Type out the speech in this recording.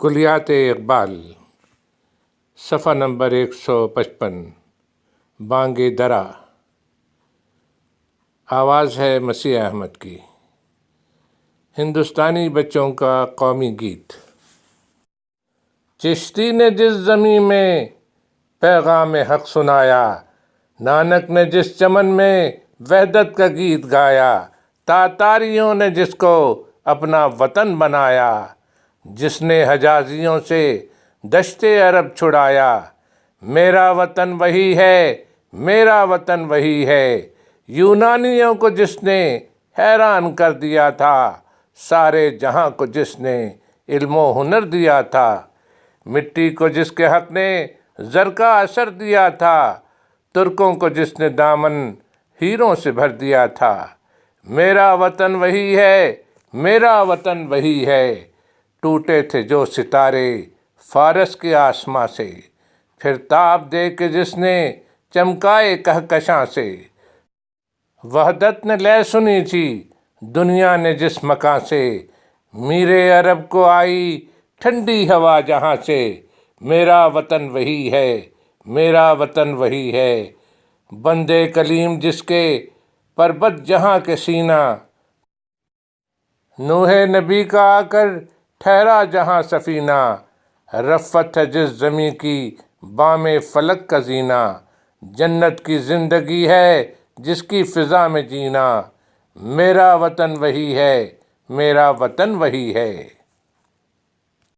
کلیات اقبال صفحہ نمبر 155 بانگ درا۔ آواز ہے مسیح احمد کی۔ ہندوستانی بچوں کا قومی گیت۔ چشتی نے جس زمین میں پیغام حق سنایا، نانک نے جس چمن میں وحدت کا گیت گایا، تاتاریوں نے جس کو اپنا وطن بنایا، جس نے حجازیوں سے دشت عرب چھڑایا، میرا وطن وہی ہے، میرا وطن وہی ہے۔ یونانیوں کو جس نے حیران کر دیا تھا، سارے جہاں کو جس نے علم و ہنر دیا تھا، مٹی کو جس کے حق نے زر کا اثر دیا تھا، ترکوں کو جس نے دامن ہیروں سے بھر دیا تھا، میرا وطن وہی ہے، میرا وطن وہی ہے۔ ٹوٹے تھے جو ستارے فارس کے آسماں سے، پھر تاب دے کے جس نے چمکائے کہکشاں سے، وحدت نے لے سنی تھی دنیا نے جس مکاں سے، میرے عرب کو آئی ٹھنڈی ہوا جہاں سے، میرا وطن وہی ہے، میرا وطن وہی ہے۔ بندے کلیم جس کے پربت جہاں کے سینہ، نوح نبی کا آ کر ٹھہرا جہاں سفینہ، رفت ہے جس زمیں کی بام فلک کا زینہ، جنت کی زندگی ہے جس کی فضا میں جینا، میرا وطن وہی ہے، میرا وطن وہی ہے۔